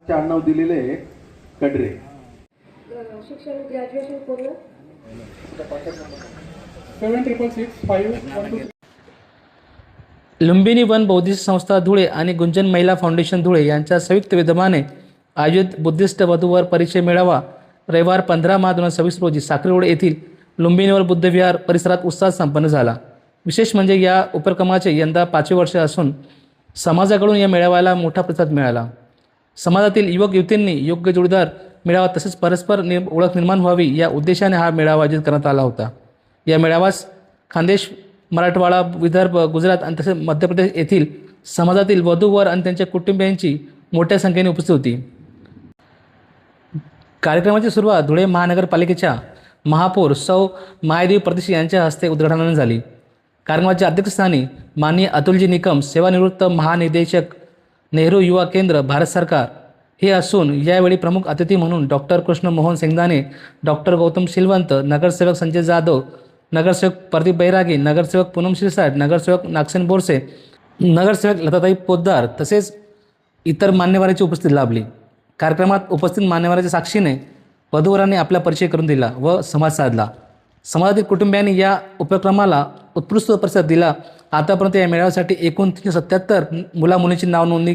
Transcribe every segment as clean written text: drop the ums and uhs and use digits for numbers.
नाव दिलेले कडरे. शिक्षण ग्रॅज्युएशन पूर्ण 766512. लुंबिनी वन बौद्धिस्ट संस्था धुळे आणि गुंजन महिला फाउंडेशन धुळे यांच्या संयुक्त विद्यमाने आयोजित बुद्धिस्ट वधूवर परिचय मेळावा रविवार 15 मार्च 2026 रोजी साक्री रोड येथील लुंबिनीवर बुद्धविहार परिसरात उत्साहात संपन्न झाला. विशेष म्हणजे या उपक्रमाचे यंदा 5वे वर्ष असून समाजाकडून या मेळाव्याला मोठा प्रतिसाद मिळाला. समाजातील युवक युवतींनी योग्य जोडीदार मिळावा तसेच परस्पर ओळख निर्माण व्हावी या उद्देशाने हा मेळावा आयोजित करण्यात आला होता. या मेळाव्यास खानदेश, मराठवाडा, विदर्भ, गुजरात आणि तसेच मध्य प्रदेश येथील समाजातील वधूवर आणि त्यांच्या कुटुंबियांची मोठ्या संख्येने उपस्थित होती. कार्यक्रमाची सुरुवात धुळे महानगरपालिकेच्या महापौर सौ मायादेवी परदेशी यांच्या हस्ते उद्घाटनाने झाली. कार्यक्रमाच्या अध्यक्षस्थानी माननीय अतुलजी निकम, सेवानिवृत्त महानिदेशक, नेहरू युवा केंद्र, भारत सरकार हे असून यावेळी प्रमुख अतिथी म्हणून डॉक्टर कृष्ण मोहन सेंगदाने, डॉक्टर गौतम शिलवंत, नगरसेवक संजय जाधव, नगरसेवक प्रदीप बैरागी, नगरसेवक पूनम शिरसाट, नगरसेवक नागसेन बोरसे, नगरसेवक लताताई पोद्दार तसेच इतर मान्यवरांची उपस्थिती लाभली. कार्यक्रमात उपस्थित मान्यवरांच्या साक्षीने वधूवरांनी आपला परिचय करून दिला व संवाद साधला. समाजातील कुटुंबियांनी या उपक्रमाला उत्कृष्ट प्रतिसाद दिला. आतापर्यंत या मेळाव्यासाठी एकूण 377 मुला-मुलींची नाव नोंदणी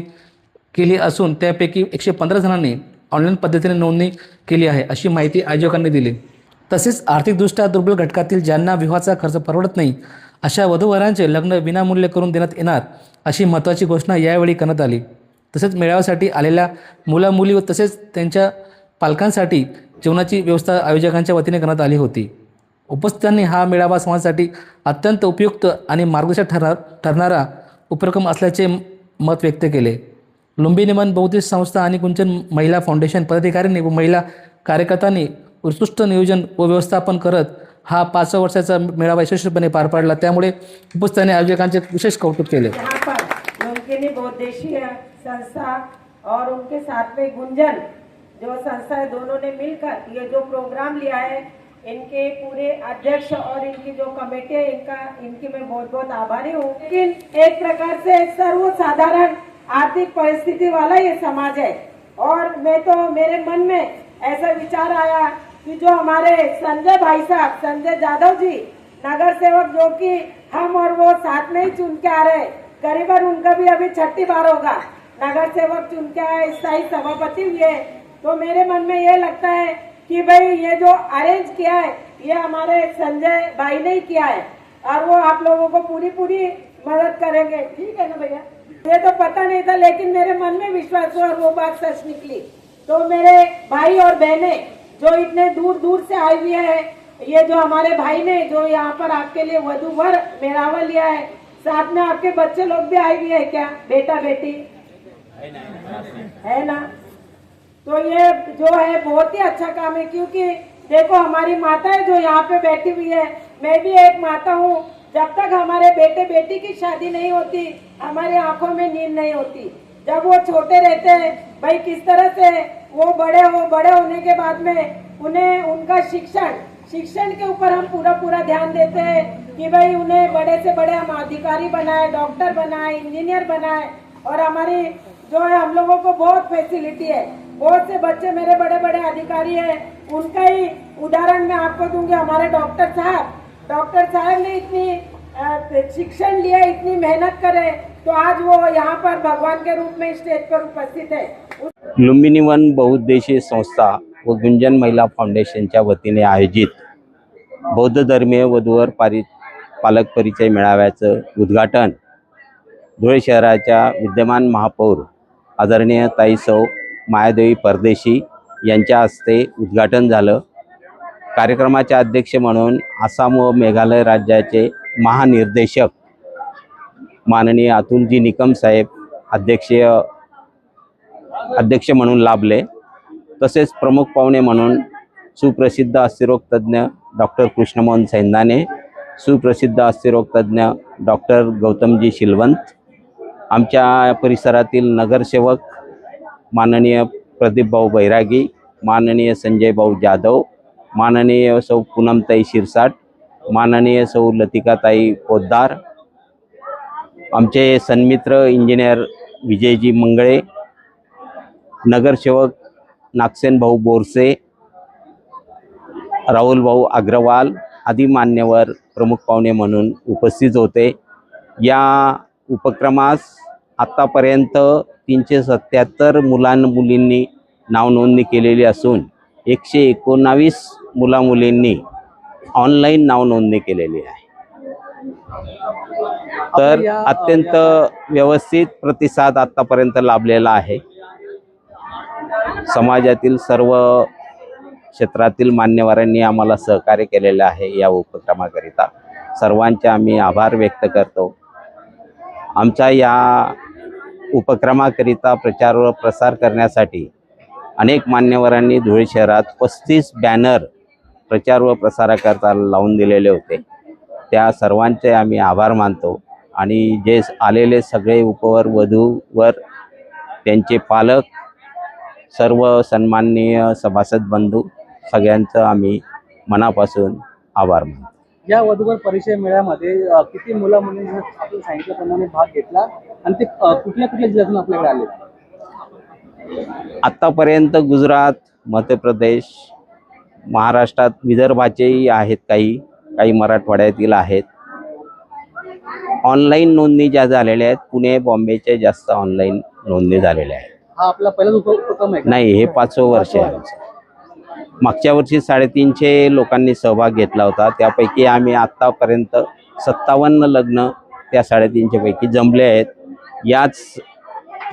केली असून त्यापैकी 115 जणांनी ऑनलाईन पद्धतीने नोंदणी केली आहे अशी माहिती आयोजकांनी दिली. तसेच आर्थिकदृष्ट्या दुर्बल घटकातील ज्यांना विवाहाचा खर्च परवडत नाही अशा वधूवरांचे लग्न विनामूल्य करून देण्यात येणार अशी महत्त्वाची घोषणा यावेळी करण्यात आली. तसेच मेळाव्यासाठी आलेल्या मुला-मुली व तसेच त्यांच्या पालकांसाठी जेवणाची व्यवस्था आयोजकांच्या वतीने करण्यात आली होती. उपस्थितांनी हा मेळावा समाजासाठी अत्यंत उपयुक्त आणि मार्गदर्शक ठरणारा उपक्रम असल्याचे मत व्यक्त केले. लुंबिनी वन बौद्धिस्ट संस्था आणि गुंजन महिला फाउंडेशन पदाधिकाऱ्यांनी व महिला कार्यकर्त्यांनी उत्कृष्ट नियोजन व व्यवस्थापन करत हा 5 वर्षाचा मेळावा यशस्वीपणे पार पाडला. त्यामुळे उपस्थितांनी आयोजकांचे विशेष कौतुक केले. लुंबिनी बौद्धिस्ट संस्था और उनके साथ में गुंजन जो संस्था है, दोनों ने मिलकर ये जो प्रोग्राम लिया है, इनके पूरे अध्यक्ष और इनकी जो कमेटी है इनकी मैं बहुत बहुत आभारी हूँ. लेकिन एक प्रकार से सर्वसाधारण आर्थिक परिस्थिति वाला ये समाज है और मैं तो मेरे मन में ऐसा विचार आया कि जो हमारे संजय भाई साहब, संजय जाधव जी, नगर सेवक, जो कि हम और वो साथ में ही चुन के आ रहे, करीबन उनका भी अभी 6ठी बार होगा नगर सेवक चुन के आए, स्थायी सभापति हुए. तो मेरे मन में ये लगता है कि भाई ये जो अरेंज किया है ये हमारे संजय भाई ने ही किया है और वो आप लोगों को पूरी मदद करेंगे. ठीक है ना भैया? ये तो पता नहीं था लेकिन मेरे मन में विश्वास हुआ और वो बात सच निकली. तो मेरे भाई और बहनें जो इतने दूर दूर से आई हुई है, ये जो हमारे भाई ने जो यहाँ पर आपके लिए वधूवर मेळावा लिया है, साथ में आपके बच्चे लोग भी आई हुई है क्या? बेटा बेटी है ना? तो ये जो है बहुत ही अच्छा काम है क्योंकि देखो हमारी माताएं जो यहाँ पे बैठी हुई है, मैं भी एक माता हूँ. जब तक हमारे बेटे बेटी की शादी नहीं होती हमारी आंखों में नींद नहीं होती. जब वो छोटे रहते हैं भाई किस तरह से वो बड़े होने के बाद में उन्हें उनका शिक्षण के ऊपर हम पूरा ध्यान देते हैं कि भाई उन्हें बड़े से बड़े हम अधिकारी बनाए, डॉक्टर बनाए, इंजीनियर बनाए. और हमारी जो है हम लोगों को बहुत फैसिलिटी है. बहुत से बच्चे मेरे बड़े बड़े अधिकारी हैं. उनका ही उदाहरण मैं आपको दूंगी. हमारे डॉक्टर साहब ने इतनी शिक्षण लिया, इतनी मेहनत करे तो आज वो यहाँ पर भगवान के रूप में स्टेज पर उपस्थित है. लुंबिनी वन बहुउद्देशीय संस्था व गुंजन महिला फाउंडेशनच्या वतीने आयोजित बौद्ध धर्मीय वधूवर पालक परिचय मेळाव्याचं उद्घाटन धुळे शहराच्या विद्यमान महापौर आदरणीय ताई सौ मायादेवी परदेशी यांच्या हस्ते उद्घाटन झालं. कार्यक्रमाचे अध्यक्ष म्हणून आसाम व मेघालय राज्याचे महानिर्देशक माननीय अतुलजी निकम साहेब अध्यक्ष म्हणून लाभले. तसेच प्रमुख पाहुणे म्हणून सुप्रसिद्ध अस्थिरोग तज्ञ डॉक्टर कृष्णमोहन सेंदाने, सुप्रसिद्ध अस्थिरोग तज्ञ डॉक्टर गौतमजी शिलवंत, आमच्या परिसरातील नगरसेवक माननीय प्रदीप भाऊ बैरागी, माननीय संजय भाऊ जाधव, माननीय सौ पूनमताई शिरसाट, माननीय सौ लतिकाताई पोद्दार, आमचे सन्मित्र इंजिनियर विजयजी मंगळे, नगरसेवक नागसेन भाऊ बोरसे, राहुल भाऊ अग्रवाल आदी मान्यवर प्रमुख पाहुणे म्हणून उपस्थित होते। या उपक्रमास आत्तापर्यंत 377 मुलींनी नावनोंदणी केलेली असून 119 मुलींनी ऑनलाईन नावनोंदणी केलेली आहे। तर अत्यंत व्यवस्थित प्रतिसाद आत्तापर्यंत लाभलेला आहे। समाजातील सर्व क्षेत्रातील मान्यवरांनी आम्हाला सहकार्य केलेले आहे। या उपक्रमाकरिता सर्वांचे आम्ही आभार व्यक्त करतो। आमच्या या उपक्रमाकरिता प्रचार व प्रसार करण्यासाठी अनेक मान्यवरांनी धुळे शहरात 35 बॅनर प्रचार व प्रसाराकरता लावून दिलेले होते। त्या सर्वांचे आम्ही आभार मानतो आणि जे आलेले सगळे उपवर वधूवर त्यांचे पालक, सर्व सन्माननीय सभासद बंधू सगळ्यांचं आम्ही मनापासून आभार मानतो। या वधूवर परिचय मेळ्यामध्ये किती मुला मुलींनी आपण सांगितल्याप्रमाणे भाग घेतला आणि ते कुठल्या कुठल्या जिल्ह्यातून आपल्याकडे आले? आत्तापर्यंत गुजरात, मध्य प्रदेश, महाराष्ट्रात विदर्भाचेही आहेत, काही मराठवाड्यातील आहेत। ऑनलाईन नोंदणी ज्या झालेल्या आहेत, पुणे बॉम्बेचे जास्त ऑनलाईन नोंदणी झालेल्या आहेत। हा आपला पहिलाच उपक्रम आहे? नाही, हे 5वं वर्ष आहे आमचं। मागच्या वर्षी 350 लोकांनी सहभाग घेतला होता। त्यापैकी आम्ही आत्तापर्यंत 57 लग्न त्या 350 पैकी जमले आहेत। याच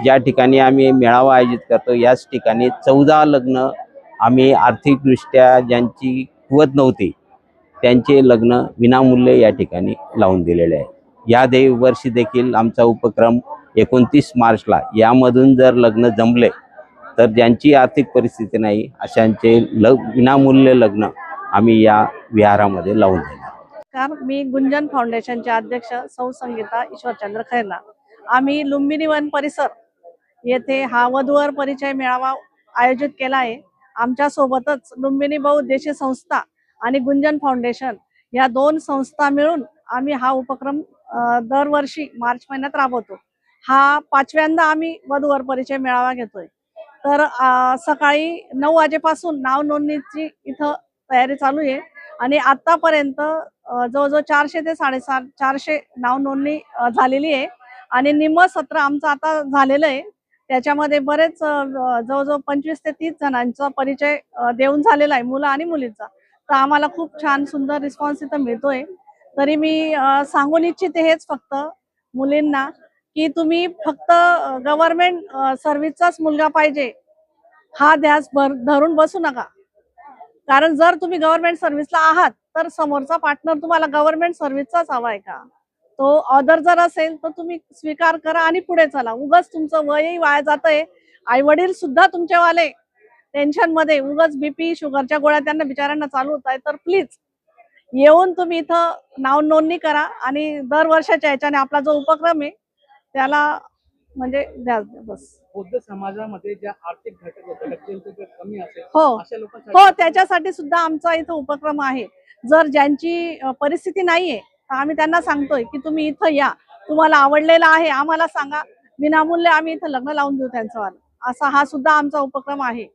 ज्या ठिकाणी आम्ही मेळावा आयोजित करतो याच ठिकाणी 14 लग्न आम्ही आर्थिकदृष्ट्या ज्यांची कुवत नव्हती त्यांचे लग्न विनामूल्य या ठिकाणी लावून दिलेले आहे। या वर्षी देखील आमचा उपक्रम 29 मार्चला यामधून जर लग्न जमले तर ज्यांची आर्थिक परिस्थिती नाही अशांचे विनामूल्य लग्न आम्ही या विहारामध्ये लावून देणार। मी गुंजन फाउंडेशनचे अध्यक्ष सौ संगीता ईश्वरचंद्र खैरनार। आम्ही लुंबिनी वन परिसर येथे हा वधूवर परिचय मेळावा आयोजित केला आहे। आमच्या सोबतच लुंबिनी बहुउद्देशीय संस्था आणि गुंजन फाउंडेशन या 2 संस्था मिळून आम्ही हा उपक्रम दरवर्षी मार्च महिन्यात राबवतो। हा 5व्यांदा आम्ही वधूवर परिचय मेळावा घेतोय। तर सकाळी 9 वाजेपासून नाव नोंदणीची इथं तयारी चालू आहे आणि आतापर्यंत जवळजवळ 400 ते 450 नाव नोंदणी झालेली आहे आणि निम्म सत्र आमचं आता झालेलं आहे। त्याच्यामध्ये बरेच जवळजवळ 25 ते 30 जणांचा परिचय देऊन झालेला आहे, मुलं आणि मुलींचा। तर आम्हाला खूप छान सुंदर रिस्पॉन्स इथं मिळतोय। तरी मी सांगून इच्छिते हेच फक्त मुलींना की तुम्ही फक्त गव्हर्नमेंट सर्व्हिसचाच मुलगा पाहिजे हा ध्यास धरून बसू नका। कारण जर तुम्ही गव्हर्नमेंट सर्व्हिसला आहात तर समोरचा पार्टनर तुम्हाला गव्हर्नमेंट सर्व्हिसचाच हवा आहे का? तो ऑदर जर असेल तर तुम्ही स्वीकार करा आणि पुढे चला। उगाच तुमचं वयही वाया जातंय। आई वडील सुद्धा तुमचेवाले टेन्शन मध्ये उगाच बीपी शुगरच्या गोळ्या त्यांना बिचाऱ्यांना चालू होत आहे। तर प्लीज येऊन तुम्ही इथं नाव नोंदणी करा आणि दरवर्षाच्या ह्याच्याने आपला जो उपक्रम आहे त्याला म्हणजे द्या बस। बौद्ध समाजामध्ये ज्या आर्थिक घटक कमी असेल हो अशा लोकांसाठी हो, त्याच्यासाठी सुद्धा आमचा इथं उपक्रम आहे। जर ज्यांची परिस्थिती नाहीये तर आम्ही त्यांना सांगतोय की तुम्ही इथं या, तुम्हाला आवडलेलं आहे आम्हाला सांगा, विनामूल्य आम्ही इथं लग्न लावून देऊ त्यांचं। असा हा सुद्धा आमचा उपक्रम आहे।